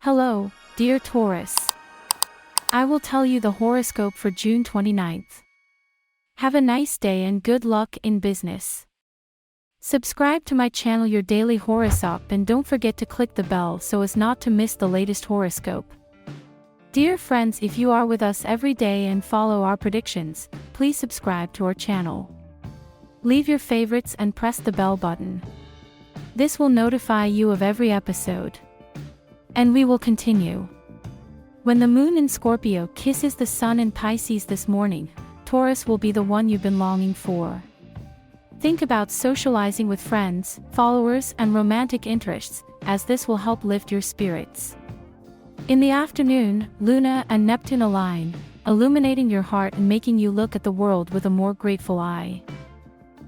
Hello, dear Taurus. I will tell you the horoscope for June 29th. Have a nice day and good luck in business. Subscribe to my channel Your Daily Horoscope and don't forget to click the bell so as not to miss the latest horoscope. Dear friends, if you are with us every day and follow our predictions, please subscribe to our channel. Leave your favorites and press the bell button. This will notify you of every episode. And we will continue. When the moon in Scorpio kisses the sun in Pisces this morning, Taurus will be the one you've been longing for. Think about socializing with friends, followers, and romantic interests, as this will help lift your spirits. In the afternoon, Luna and Neptune align, illuminating your heart and making you look at the world with a more grateful eye.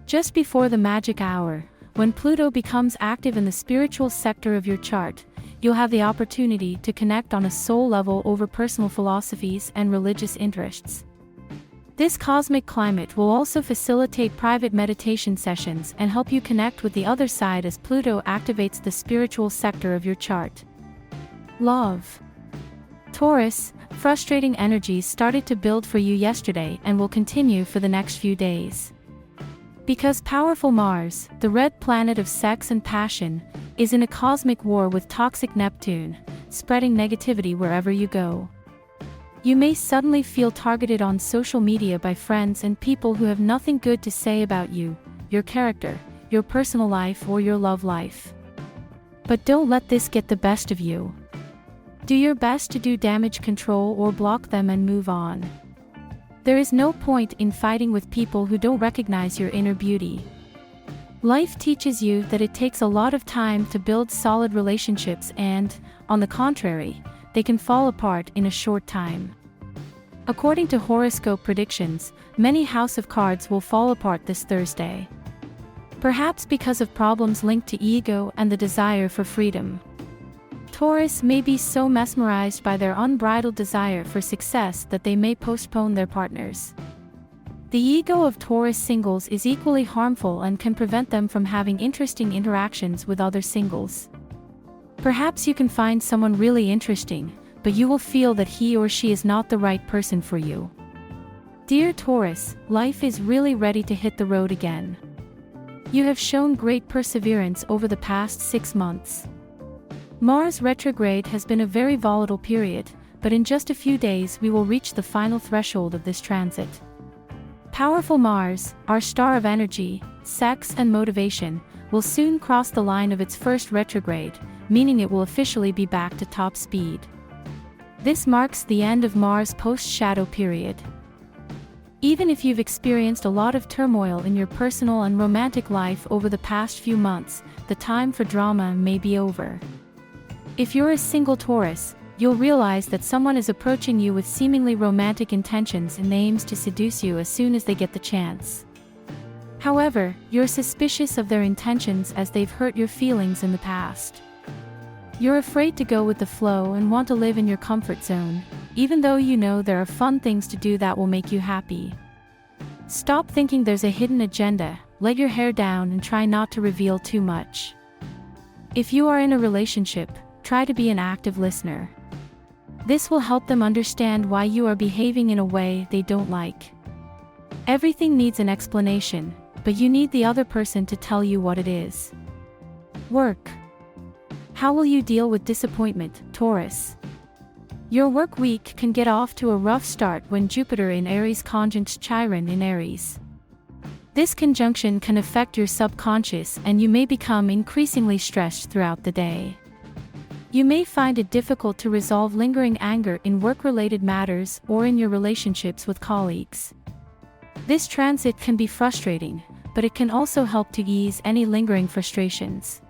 Just before the magic hour, when Pluto becomes active in the spiritual sector of your chart, you'll have the opportunity to connect on a soul level over personal philosophies and religious interests. This cosmic climate will also facilitate private meditation sessions and help you connect with the other side as Pluto activates the spiritual sector of your chart. Love. Taurus, frustrating energies started to build for you yesterday and will continue for the next few days. Because powerful Mars, the red planet of sex and passion, is in a cosmic war with toxic Neptune, spreading negativity wherever you go. You may suddenly feel targeted on social media by friends and people who have nothing good to say about you, your character, your personal life, or your love life. But don't let this get the best of you. Do your best to do damage control or block them and move on. There is no point in fighting with people who don't recognize your inner beauty. Life teaches you that it takes a lot of time to build solid relationships and, on the contrary, they can fall apart in a short time. According to horoscope predictions, many house of cards will fall apart this Thursday. Perhaps because of problems linked to ego and the desire for freedom. Taurus may be so mesmerized by their unbridled desire for success that they may postpone their partners. The ego of Taurus singles is equally harmful and can prevent them from having interesting interactions with other singles. Perhaps you can find someone really interesting, but you will feel that he or she is not the right person for you. Dear Taurus, life is really ready to hit the road again. You have shown great perseverance over the past 6 months. Mars retrograde has been a very volatile period, but in just a few days we will reach the final threshold of this transit. Powerful Mars, our star of energy, sex and motivation, will soon cross the line of its first retrograde, meaning it will officially be back to top speed. This marks the end of Mars' post-shadow period. Even if you've experienced a lot of turmoil in your personal and romantic life over the past few months, the time for drama may be over. If you're a single Taurus, you'll realize that someone is approaching you with seemingly romantic intentions and aims to seduce you as soon as they get the chance. However, you're suspicious of their intentions as they've hurt your feelings in the past. You're afraid to go with the flow and want to live in your comfort zone, even though you know there are fun things to do that will make you happy. Stop thinking there's a hidden agenda, let your hair down and try not to reveal too much. If you are in a relationship, try to be an active listener. This will help them understand why you are behaving in a way they don't like. Everything needs an explanation, but you need the other person to tell you what it is. Work. How will you deal with disappointment, Taurus? Your work week can get off to a rough start when Jupiter in Aries conjuncts Chiron in Aries. This conjunction can affect your subconscious and you may become increasingly stressed throughout the day. You may find it difficult to resolve lingering anger in work-related matters or in your relationships with colleagues. This transit can be frustrating, but it can also help to ease any lingering frustrations.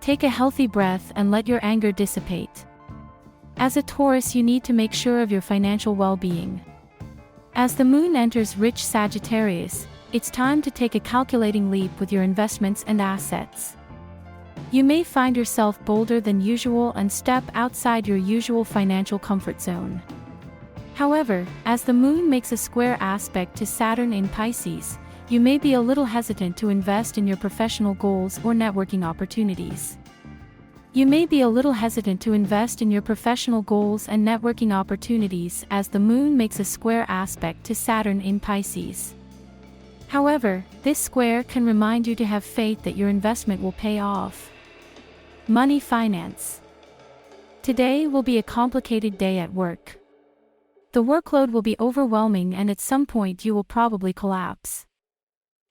Take a healthy breath and let your anger dissipate. As a Taurus, you need to make sure of your financial well-being. As the moon enters rich Sagittarius, it's time to take a calculating leap with your investments and assets. You may find yourself bolder than usual and step outside your usual financial comfort zone. However, as the moon makes a square aspect to Saturn in Pisces, you may be a little hesitant to invest in your professional goals or networking opportunities. You may be a little hesitant to invest in your professional goals and networking opportunities as the moon makes a square aspect to Saturn in Pisces. However, this square can remind you to have faith that your investment will pay off. Money finance. Today will be a complicated day at work. The workload will be overwhelming and at some point you will probably collapse.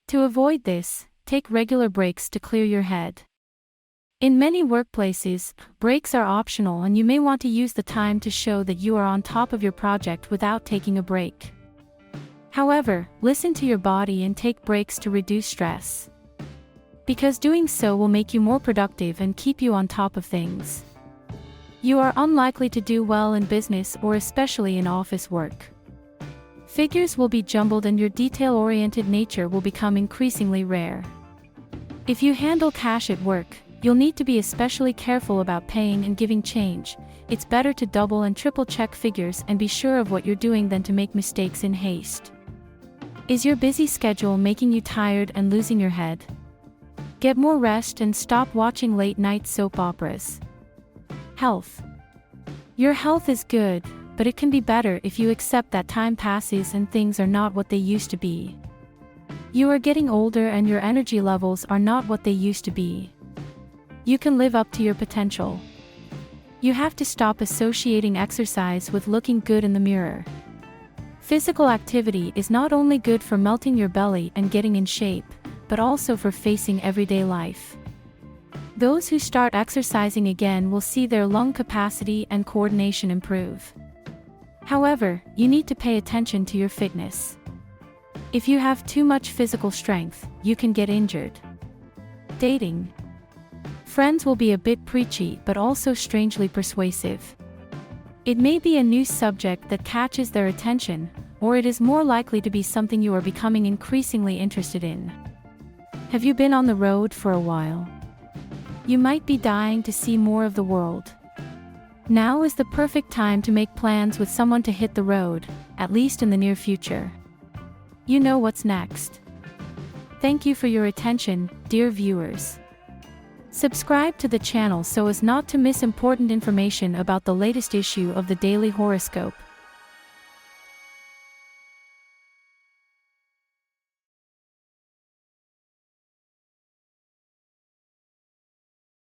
To avoid this, take regular breaks to clear your head. In many workplaces, breaks are optional and you may want to use the time to show that you are on top of your project without taking a break. However, listen to your body and take breaks to reduce stress, because doing so will make you more productive and keep you on top of things. You are unlikely to do well in business or especially in office work. Figures will be jumbled and your detail-oriented nature will become increasingly rare. If you handle cash at work, you'll need to be especially careful about paying and giving change. It's better to double and triple check figures and be sure of what you're doing than to make mistakes in haste. Is your busy schedule making you tired and losing your head? Get more rest and stop watching late-night soap operas. Health. Your health is good, but it can be better if you accept that time passes and things are not what they used to be. You are getting older and your energy levels are not what they used to be. You can live up to your potential. You have to stop associating exercise with looking good in the mirror. Physical activity is not only good for melting your belly and getting in shape, but also for facing everyday life. Those who start exercising again will see their lung capacity and coordination improve. However, you need to pay attention to your fitness. If you have too much physical strength, you can get injured. Dating. Friends will be a bit preachy but also strangely persuasive. It may be a new subject that catches their attention, or it is more likely to be something you are becoming increasingly interested in. Have you been on the road for a while? You might be dying to see more of the world. Now is the perfect time to make plans with someone to hit the road, at least in the near future. You know what's next. Thank you for your attention, dear viewers. Subscribe to the channel so as not to miss important information about the latest issue of the Daily Horoscope.